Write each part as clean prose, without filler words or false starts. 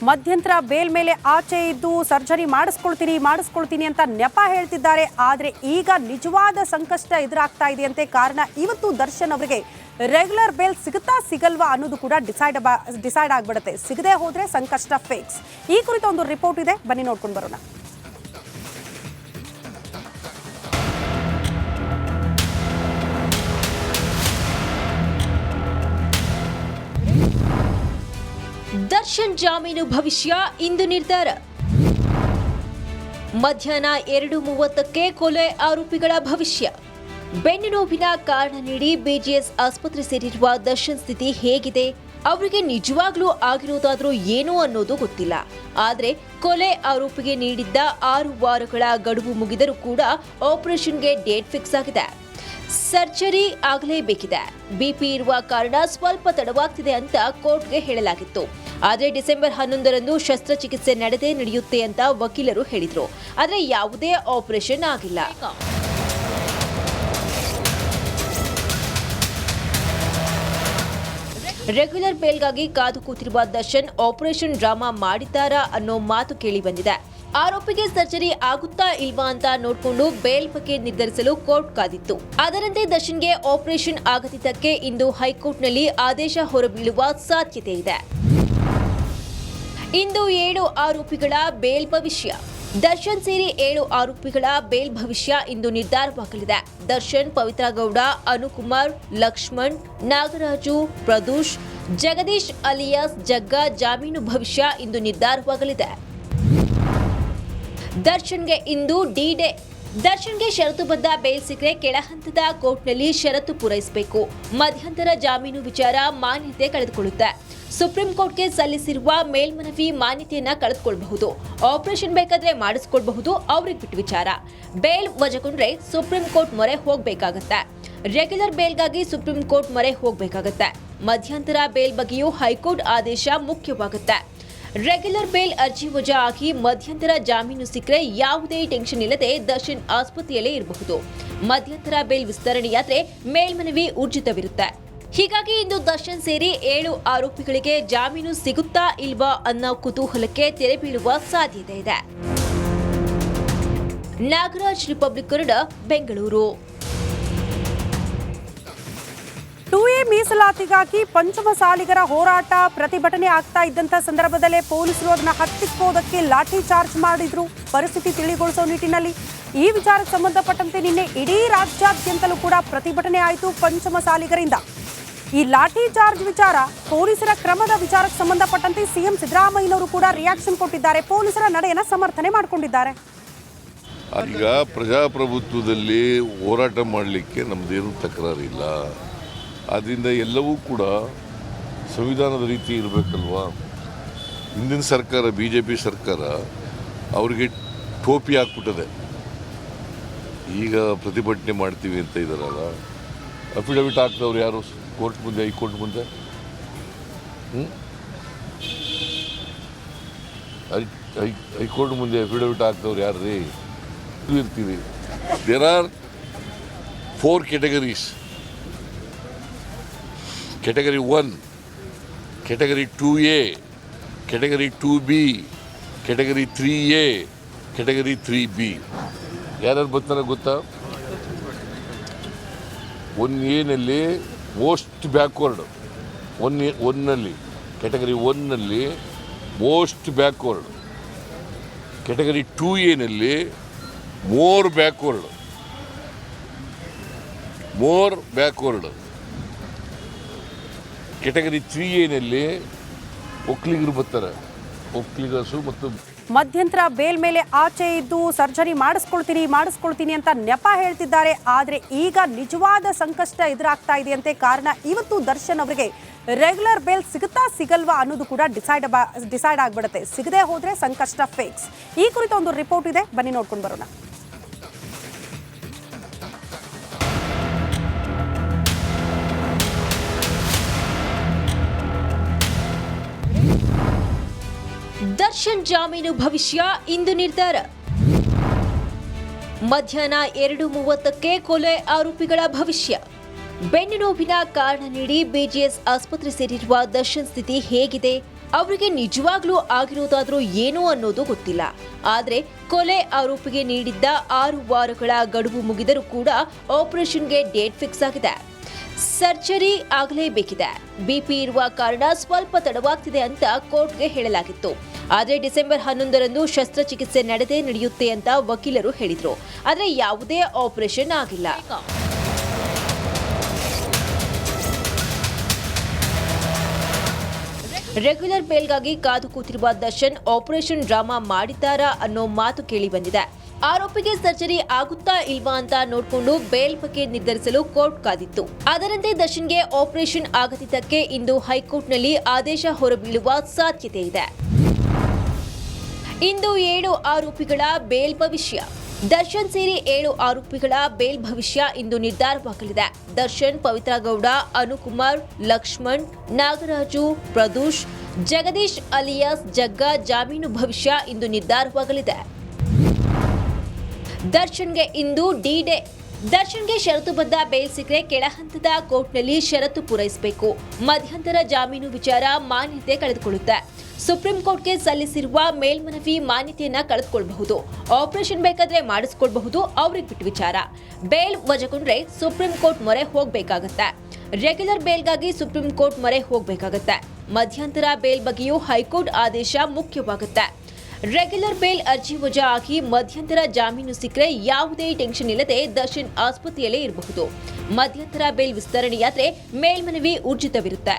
ಮಧ್ಯಂತರ ಬೇಲ್ ಮೇಲೆ ಆಚೆ ಇದ್ದು ಸರ್ಜರಿ ಮಾಡಿಸ್ಕೊಳ್ತೀನಿ ಅಂತ ನೆಪ ಹೇಳ್ತಿದ್ದಾರೆ. ಆದರೆ ಈಗ ನಿಜವಾದ ಸಂಕಷ್ಟ ಎದುರಾಗ್ತಾ ಇದೆಯಂತೆ. ಕಾರಣ ಇವತ್ತು ದರ್ಶನ್ ಅವರಿಗೆ ರೆಗ್ಯುಲರ್ ಬೇಲ್ ಸಿಗುತ್ತಾ ಸಿಗಲ್ವಾ ಅನ್ನೋದು ಕೂಡ ಡಿಸೈಡ್ ಆಗ್ಬಿಡುತ್ತೆ. ಸಿಗದೆ ಹೋದ್ರೆ ಸಂಕಷ್ಟ ಫಿಕ್ಸ್. ಈ ಕುರಿತು ಒಂದು ರಿಪೋರ್ಟ್ ಇದೆ, ಬನ್ನಿ ನೋಡ್ಕೊಂಡು ಬರೋಣ. ದರ್ಶನ್ ಜಾಮೀನು ಭವಿಷ್ಯ ಇಂದು ನಿರ್ಧಾರ. ಮಧ್ಯಾಹ್ನ 2:30ಕ್ಕೆ ಕೊಲೆ ಆರೋಪಿಗಳ ಭವಿಷ್ಯ. ಬೆನ್ನು ನೋವಿನ ಕಾರಣ ನೀಡಿ ಬಿಜಿಎಸ್ ಆಸ್ಪತ್ರೆ ಸೇರಿರುವ ದರ್ಶನ್ ಸ್ಥಿತಿ ಹೇಗಿದೆ? ಅವರಿಗೆ ನಿಜವಾಗ್ಲೂ ಆಗಿರೋದಾದ್ರೂ ಏನು ಅನ್ನೋದು ಗೊತ್ತಿಲ್ಲ. ಆದರೆ ಕೊಲೆ ಆರೋಪಿಗೆ ನೀಡಿದ್ದ 6 ವಾರಗಳ ಗಡುವು ಮುಗಿದರೂ ಕೂಡ ಆಪರೇಷನ್ಗೆ ಡೇಟ್ ಫಿಕ್ಸ್ ಆಗಿದೆ. ಸರ್ಜರಿ ಆಗಲೇಬೇಕಿದೆ. ಬಿಪಿ ಇರುವ ಕಾರಣ ಸ್ವಲ್ಪ ತಡವಾಗ್ತಿದೆ ಅಂತ ಕೋರ್ಟ್ಗೆ ಹೇಳಲಾಗಿತ್ತು. ಆದರೆ ಡಿಸೆಂಬರ್ 11ರಂದು ಶಸ್ತ್ರಚಿಕಿತ್ಸೆ ನಡೆಯುತ್ತೆ ಅಂತ ವಕೀಲರು ಹೇಳಿದ್ರು. ಆದರೆ ಯಾವುದೇ ಆಪರೇಷನ್ ಆಗಿಲ್ಲ. ರೆಗ್ಯುಲರ್ ಬೇಲ್ಗಾಗಿ ಕಾದು ಕೂತಿರುವ ದರ್ಶನ್ ಆಪರೇಷನ್ ಡ್ರಾಮಾ ಮಾಡಿದ್ದಾರಾ ಅನ್ನೋ ಮಾತು ಕೇಳಿ ಬಂದಿದೆ. ಆರೋಪಿಗೆ ಸರ್ಜರಿ ಆಗುತ್ತಾ ಇಲ್ವಾ ಅಂತ ನೋಡಿಕೊಂಡು ಬೇಲ್ ಬಗ್ಗೆ ನಿರ್ಧರಿಸಲು ಕೋರ್ಟ್ ಕಾದಿತ್ತು. ಅದರಂತೆ ದರ್ಶನ್ಗೆ ಆಪರೇಷನ್ ಆಗದಿದ್ದಕ್ಕೆ ಇಂದು ಹೈಕೋರ್ಟ್ನಲ್ಲಿ ಆದೇಶ ಹೊರಬೀಳುವ ಸಾಧ್ಯತೆ ಇದೆ. ಇಂದು 7 ಆರೋಪಿಗಳ ಬೇಲ್ ಭವಿಷ್ಯ. ದರ್ಶನ್ ಸೇರಿ 7 ಆರೋಪಿಗಳ ಬೇಲ್ ಭವಿಷ್ಯ ಇಂದು ನಿರ್ಧಾರವಾಗಲಿದೆ. ದರ್ಶನ್, ಪವಿತ್ರ ಗೌಡ, ಅನುಕುಮಾರ್, ಲಕ್ಷ್ಮಣ್, ನಾಗರಾಜು, ಪ್ರದೂಷ್, ಜಗದೀಶ್ ಅಲಿಯಾಸ್ ಜಗ್ಗ ಜಾಮೀನು ಭವಿಷ್ಯ ಇಂದು ನಿರ್ಧಾರವಾಗಲಿದೆ. ದರ್ಶನ್ಗೆ ಇಂದು ಡಿ-ಡೇ. ದರ್ಶನ್ಗೆ ಷರತ್ತುಬದ್ಧ ಬೇಲ್ ಸಿಕ್ಕರೆ ಕೆಳಹಂತದ ಕೋರ್ಟ್ನಲ್ಲಿ ಷರತ್ತು ಪೂರೈಸಬೇಕು. ಮಧ್ಯಂತರ ಜಾಮೀನು ವಿಚಾರ ಮಾನ್ಯತೆ ಕಳೆದುಕೊಳ್ಳುತ್ತೆ. ಸುಪ್ರೀಂ ಕೋರ್ಟ್ಗೆ ಸಲ್ಲಿಸಿರುವ ಮೇಲ್ಮನವಿ ಮಾನ್ಯತೆಯನ್ನ ಕಳೆದುಕೊಳ್ಳಬಹುದು. ಆಪರೇಷನ್ ಬೇಕಾದ್ರೆ ಮಾಡಿಸ್ಕೊಳ್ಬಹುದು, ಅವ್ರಿಗೆ ಬಿಟ್ಟು ವಿಚಾರ. ಬೇಲ್ ವಜಾಗೊಂಡ್ರೆ ಸುಪ್ರೀಂ ಕೋರ್ಟ್ ಮೊರೆ ಹೋಗಬೇಕಾಗತ್ತೆ. ರೆಗ್ಯುಲರ್ ಬೇಲ್ಗಾಗಿ ಸುಪ್ರೀಂ ಕೋರ್ಟ್ ಮೊರೆ ಹೋಗಬೇಕಾಗತ್ತೆ. ಮಧ್ಯಂತರ ಬೇಲ್ ಬಗ್ಗೆಯೂ ಹೈಕೋರ್ಟ್ ಆದೇಶ ಮುಖ್ಯವಾಗುತ್ತೆ. ರೆಗ್ಯುಲರ್ ಬೇಲ್ ಅರ್ಜಿ ವಜಾ ಆಗಿ ಮಧ್ಯಂತರ ಜಾಮೀನು ಸಿಕ್ಕರೆ ಯಾವುದೇ ಟೆನ್ಷನ್ ಇಲ್ಲದೆ ದರ್ಶನ್ ಆಸ್ಪತ್ರೆಯಲ್ಲೇ ಇರಬಹುದು. ಮಧ್ಯಂತರ ಬೇಲ್ ವಿಸ್ತರಣೆಯಾದ್ರೆ ಮೇಲ್ಮನವಿ ಊರ್ಜಿತವಿರುತ್ತೆ. ಹೀಗಾಗಿ ಇಂದು ದರ್ಶನ್ ಸೇರಿ 7 ಆರೋಪಿಗಳಿಗೆ ಜಾಮೀನು ಸಿಗುತ್ತಾ ಇಲ್ವಾ ಅನ್ನೋ ಕುತೂಹಲಕ್ಕೆ ತೆರೆ ಬೀಳುವ ಸಾಧ್ಯತೆ ಇದೆ. ನಾಗರಾಜ್, ರಿಪಬ್ಲಿಕ್ ಕನ್ನಡ, ಬೆಂಗಳೂರು. 2A ಮೀಸಲಾತಿಗಾಗಿ ಪಂಚಮಸಾಲಿಗರ ಹೋರಾಟ ಪ್ರತಿಭಟನೆ ಆಗ್ತಾ ಇದ್ದಂತ ಸಂದರ್ಭದಲ್ಲೇ ಪೊಲೀಸರು ಅದನ್ನ ಹತ್ತಿಕ್ಕೋದಕ್ಕೆ ಲಾಠಿ ಚಾರ್ಜ್ ಮಾಡಿದ್ರು. ಪರಿಸ್ಥಿತಿ ತಿಳಿಗೊಳಿಸೋ ನಿಟ್ಟಿನಲ್ಲಿ ಈ ವಿಚಾರಕ್ಕೆ ಸಂಬಂಧಪಟ್ಟಂತೆ ನಿನ್ನೆ ಇಡೀ ರಾಜ್ಯಾದ್ಯಂತಲೂ ಕೂಡ ಪ್ರತಿಭಟನೆ ಆಯಿತು ಪಂಚಮಸಾಲಿಗರಿಂದ. ಈ ಲಾಠಿ ಚಾರ್ಜ್ ವಿಚಾರ, ಪೊಲೀಸರ ಕ್ರಮದ ವಿಚಾರಕ್ಕೆ ಸಂಬಂಧಪಟ್ಟಂತೆ ಸಿಎಂ ಸಿದ್ದರಾಮಯ್ಯನವರು ಕೂಡ ರಿಯಾಕ್ಷನ್ ಕೊಟ್ಟಿದ್ದಾರೆ. ಪೊಲೀಸರ ನಡೆಯನ್ನ ಸಮರ್ಥನೆ ಮಾಡಿಕೊಂಡಿದ್ದಾರೆ. ಈಗ ಪ್ರಜಾಪ್ರಭುತ್ವದಲ್ಲಿ ಹೋರಾಟ ಮಾಡಲಿಕ್ಕೆ ನಮ್ದೇನು ತಕರಾರಿಲ್ಲ. ಆದ್ದರಿಂದ ಎಲ್ಲವೂ ಕೂಡ ಸಂವಿಧಾನದ ರೀತಿ ಇರಬೇಕಲ್ವಾ. ಹಿಂದಿನ ಸರ್ಕಾರ, BJP ಸರ್ಕಾರ, ಅವರಿಗೆ ಟೋಪಿ ಹಾಕ್ಬಿಟ್ಟದೆ. ಈಗ ಪ್ರತಿಭಟನೆ ಮಾಡ್ತೀವಿ ಅಂತ ಇದ್ದಾರಲ್ಲ, ಅಫಿಡವಿಟ್ ಹಾಕ್ದವ್ರು ಯಾರು? ಕೋರ್ಟ್ ಮುಂದೆ, ಹೈಕೋರ್ಟ್ ಮುಂದೆ. ಹೈಕೋರ್ಟ್ ಮುಂದೆ ಅಫಿಡವಿಟ್ ಹಾಕ್ದವ್ರು ಯಾರು ರೀ? ಇರ್ತೀವಿ. There are 4 categories. Category 1, Category 2A, Category 2B, Category 3A, Category 3B. ಯಾರ್ಯಾರು ಬರ್ತಾರೆ ಗೊತ್ತಾ? 1A most backward. 1ನಲ್ಲಿ Category 1ನಲ್ಲಿ most backward. Category 2A more backward. Category 3A ಒಕ್ಕಲಿಗರು ಬರ್ತಾರೆ. ಒಕ್ಕಲಿಗರು ಮತ್ತು ಮಧ್ಯಂತರ ಬೇಲ್ ಮೇಲೆ ಆಚೆ ಇದ್ದು ಸರ್ಜರಿ ಮಾಡಿಸ್ಕೊಳ್ತೀನಿ ಅಂತ ನೆಪ ಹೇಳ್ತಿದ್ದಾರೆ. ಆದರೆ ಈಗ ನಿಜವಾದ ಸಂಕಷ್ಟ ಎದುರಾಗ್ತಾ ಇದೆಯಂತೆ. ಕಾರಣ ಇವತ್ತು ದರ್ಶನ್ ಅವರಿಗೆ ರೆಗ್ಯುಲರ್ ಬೇಲ್ ಸಿಗುತ್ತಾ ಸಿಗಲ್ವಾ ಅನ್ನೋದು ಕೂಡ ಡಿಸೈಡ್ ಆಗ್ಬಿಡುತ್ತೆ. ಸಿಗದೆ ಹೋದ್ರೆ ಸಂಕಷ್ಟ ಫಿಕ್ಸ್. ಈ ಕುರಿತು ಒಂದು ರಿಪೋರ್ಟ್ ಇದೆ, ಬನ್ನಿ ನೋಡ್ಕೊಂಡು ಬರೋಣ. ದರ್ಶನ್ ಜಾಮೀನು ಭವಿಷ್ಯ ಇಂದು ನಿರ್ಧಾರ. ಮಧ್ಯಾಹ್ನ 2:30ಕ್ಕೆ ಕೊಲೆ ಆರೋಪಿಗಳ ಭವಿಷ್ಯ. ಬೆನ್ನು ನೋವಿನ ಕಾರಣ ನೀಡಿ ಬಿಜಿಎಸ್ ಆಸ್ಪತ್ರೆ ಸೇರಿರುವ ದರ್ಶನ್ ಸ್ಥಿತಿ ಹೇಗಿದೆ? ಅವರಿಗೆ ನಿಜವಾಗ್ಲೂ ಆಗಿರೋದಾದ್ರೂ ಏನೋ ಅನ್ನೋದು ಗೊತ್ತಿಲ್ಲ. ಆದ್ರೆ ಕೊಲೆ ಆರೋಪಿಗೆ ನೀಡಿದ್ದ 6 ವಾರಗಳ ಗಡುವು ಮುಗಿದರೂ ಕೂಡ ಆಪರೇಷನ್ಗೆ ಡೇಟ್ ಫಿಕ್ಸ್ ಆಗಿದೆ. ಸರ್ಜರಿ ಆಗಲೇಬೇಕಿದೆ. ಬಿಪಿ ಇರುವ ಕಾರಣ ಸ್ವಲ್ಪ ತಡವಾಗ್ತಿದೆ ಅಂತ ಕೋರ್ಟ್ಗೆ ಹೇಳಲಾಗಿತ್ತು. ಆದರೆ ಡಿಸೆಂಬರ್ 11ರಂದು ಶಸ್ತ್ರಚಿಕಿತ್ಸೆ ನಡೆಯುತ್ತೆ ಅಂತ ವಕೀಲರು ಹೇಳಿದ್ರು. ಆದರೆ ಯಾವುದೇ ಆಪರೇಷನ್ ಆಗಿಲ್ಲ. ರೆಗ್ಯುಲರ್ ಬೇಲ್ಗಾಗಿ ಕಾದು ಕೂತಿರುವ ದರ್ಶನ್ ಆಪರೇಷನ್ ಡ್ರಾಮಾ ಮಾಡಿದ್ದಾರಾ ಅನ್ನೋ ಮಾತು ಕೇಳಿ ಬಂದಿದೆ. ಆರೋಪಿಗೆ ಸರ್ಜರಿ ಆಗುತ್ತಾ ಇಲ್ವಾ ಅಂತ ನೋಡಿಕೊಂಡು ಬೇಲ್ ಬಗ್ಗೆ ನಿರ್ಧರಿಸಲು ಕೋರ್ಟ್ ಕಾದಿತ್ತು. ಅದರಂತೆ ದರ್ಶನ್ಗೆ ಆಪರೇಷನ್ ಆಗದಿದ್ದಕ್ಕೆ ಇಂದು ಹೈಕೋರ್ಟ್ನಲ್ಲಿ ಆದೇಶ ಹೊರಬೀಳುವ ಸಾಧ್ಯತೆ ಇದೆ. ಇಂದು 7 ಆರೋಪಿಗಳ ಬೇಲ್ ಭವಿಷ್ಯ. ದರ್ಶನ್ ಸೇರಿ 7 ಆರೋಪಿಗಳ ಬೇಲ್ ಭವಿಷ್ಯ ಇಂದು ನಿರ್ಧಾರವಾಗಲಿದೆ. ದರ್ಶನ್, ಪವಿತ್ರ ಗೌಡ, ಅನುಕುಮಾರ್, ಲಕ್ಷ್ಮಣ್, ನಾಗರಾಜು, ಪ್ರದೂಷ್, ಜಗದೀಶ್ ಅಲಿಯಾಸ್ ಜಗ್ಗ ಜಾಮೀನು ಭವಿಷ್ಯ ಇಂದು ನಿರ್ಧಾರವಾಗಲಿದೆ. ದರ್ಶನ್ಗೆ ಇಂದು ಡಿ-ಡೇ. ದರ್ಶನ್ಗೆ ಷರತ್ತುಬದ್ಧ ಬೇಲ್ ಸಿಕ್ಕರೆ ಕೆಳಹಂತದ ಕೋರ್ಟ್ನಲ್ಲಿ ಷರತ್ತು ಪೂರೈಸಬೇಕು. ಮಧ್ಯಂತರ ಜಾಮೀನು ವಿಚಾರ ಮಾನ್ಯತೆ ಕಳೆದುಕೊಳ್ಳುತ್ತೆ. ಸುಪ್ರೀಂ ಕೋರ್ಟ್ಗೆ ಸಲ್ಲಿಸಿರುವ ಮೇಲ್ಮನವಿ ಮಾನ್ಯತೆಯನ್ನ ಕಳೆದುಕೊಳ್ಳಬಹುದು. ಆಪರೇಷನ್ ಬೇಕಾದ್ರೆ ಮಾಡಿಸ್ಕೊಳ್ಬಹುದು, ಅವ್ರಿಗೆ ಬಿಟ್ಟು ವಿಚಾರ. ಬೇಲ್ ವಜಾಗೊಂಡ್ರೆ ಸುಪ್ರೀಂ ಕೋರ್ಟ್ ಮೊರೆ ಹೋಗಬೇಕಾಗತ್ತೆ. ರೆಗ್ಯುಲರ್ ಬೇಲ್ಗಾಗಿ ಸುಪ್ರೀಂ ಕೋರ್ಟ್ ಮೊರೆ ಹೋಗಬೇಕಾಗತ್ತೆ. ಮಧ್ಯಂತರ ಬೇಲ್ ಬಗ್ಗೆಯೂ ಹೈಕೋರ್ಟ್ ಆದೇಶ ಮುಖ್ಯವಾಗುತ್ತೆ. ರೆಗ್ಯುಲರ್ ಬೇಲ್ ಅರ್ಜಿ ವಜಾ ಆಗಿ ಮಧ್ಯಂತರ ಜಾಮೀನು ಸಿಕ್ಕರೆ ಯಾವುದೇ ಟೆನ್ಷನ್ ಇಲ್ಲದೆ ದರ್ಶನ್ ಆಸ್ಪತ್ರೆಯಲ್ಲೇ ಇರಬಹುದು. ಮಧ್ಯಂತರ ಬೇಲ್ ವಿಸ್ತರಣೆಯಾದ್ರೆ ಮೇಲ್ಮನವಿ ಊರ್ಜಿತವಿರುತ್ತೆ.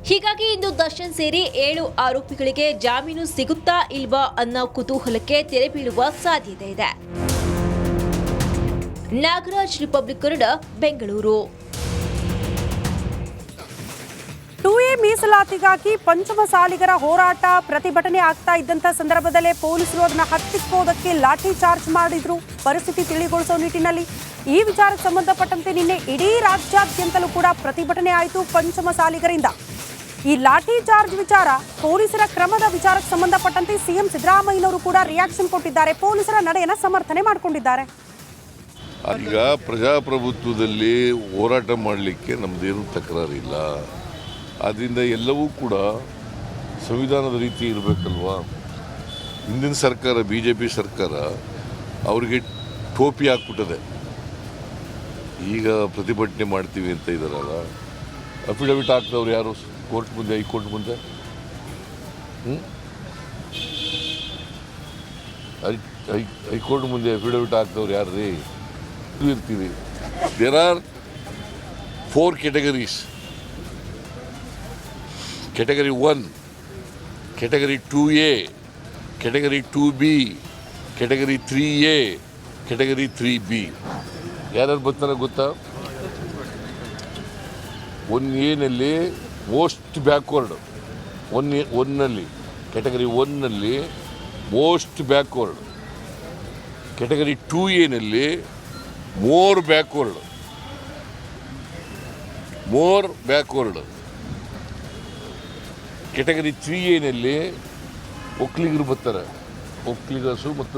ಹೀಗಾಗಿ ಇಂದು ದರ್ಶನ್ ಸೇರಿ 7 ಆರೋಪಿಗಳಿಗೆ ಜಾಮೀನು ಸಿಗುತ್ತಾ ಇಲ್ವಾ ಅನ್ನೋ ಕುತೂಹಲಕ್ಕೆ ತೆರೆ ಬೀಳುವ ಸಾಧ್ಯತೆ ಇದೆ. ನಾಗರಾಜ್, ರಿಪಬ್ಲಿಕ್ ಕನ್ನಡ, ಬೆಂಗಳೂರು. 2A ಮೀಸಲಾತಿಗಾಗಿ ಪಂಚಮಸಾಲಿಗರ ಹೋರಾಟ ಪ್ರತಿಭಟನೆ ಆಗ್ತಾ ಇದ್ದಂತ ಸಂದರ್ಭದಲ್ಲೇ ಪೊಲೀಸರು ಅದನ್ನ ಹತ್ತಿಕ್ಕೋದಕ್ಕೆ ಲಾಠಿ ಚಾರ್ಜ್ ಮಾಡಿದ್ರು. ಪರಿಸ್ಥಿತಿ ತಿಳಿಗೊಳಿಸೋ ನಿಟ್ಟಿನಲ್ಲಿ ಈ ವಿಚಾರಕ್ಕೆ ಸಂಬಂಧಪಟ್ಟಂತೆ ನಿನ್ನೆ ಇಡೀ ರಾಜ್ಯಾದ್ಯಂತಲೂ ಕೂಡ ಪ್ರತಿಭಟನೆ ಆಯಿತು ಪಂಚಮಸಾಲಿಗರಿಂದ. ಈ ಲಾಠಿ ಚಾರ್ಜ್ ವಿಚಾರ, ಪೊಲೀಸರ ಕ್ರಮದ ವಿಚಾರಕ್ಕೆ ಸಂಬಂಧಪಟ್ಟಂತೆ ಸಿಎಂ ಸಿದ್ದರಾಮಯ್ಯನವರು ಕೂಡ ರಿಯಾಕ್ಷನ್ ಕೊಟ್ಟಿದ್ದಾರೆ. ಪೊಲೀಸರ ನಡೆಯನ್ನು ಸಮರ್ಥನೆ ಮಾಡಿಕೊಂಡಿದ್ದಾರೆ. ಈಗ ಪ್ರಜಾಪ್ರಭುತ್ವದಲ್ಲಿ ಹೋರಾಟ ಮಾಡಲಿಕ್ಕೆ ನಮ್ಮದೇನು ತಕರಾರಿಲ್ಲ. ಆದ್ದರಿಂದ ಎಲ್ಲವೂ ಕೂಡ ಸಂವಿಧಾನದ ರೀತಿ ಇರಬೇಕಲ್ವಾ. ಹಿಂದಿನ ಸರ್ಕಾರ, BJP ಸರ್ಕಾರ, ಅವರಿಗೆ ಟೋಪಿ ಹಾಕ್ಬಿಟ್ಟದೆ. ಈಗ ಪ್ರತಿಭಟನೆ ಮಾಡ್ತೀವಿ ಅಂತ ಇದ್ದಾರಲ್ಲ, ಅಫಿಡವಿಟ್ ಹಾಕ್ದವ್ರು ಯಾರು? ಕೋರ್ಟ್ ಮುಂದೆ, ಹೈಕೋರ್ಟ್ ಮುಂದೆ. ಹೈಕೋರ್ಟ್ ಮುಂದೆ ಅಫಿಡವಿಟ್ ಹಾಕ್ದವ್ರು ಯಾರು ರೀ? ಇರ್ತೀವಿ. There are 4 categories. Category 1, Category 2A, Category 2B, Category 3A, Category 3B. ಯಾರ್ಯಾರು ಬರ್ತಾರೆ ಗೊತ್ತಾ? 1A most backward. 1ನಲ್ಲಿ Category 1ನಲ್ಲಿ most backward. Category 2A more backward. Category 3A ಒಕ್ಕಲಿಗರು ಬರ್ತಾರೆ. ಒಕ್ಕಲಿಗಸು ಮತ್ತು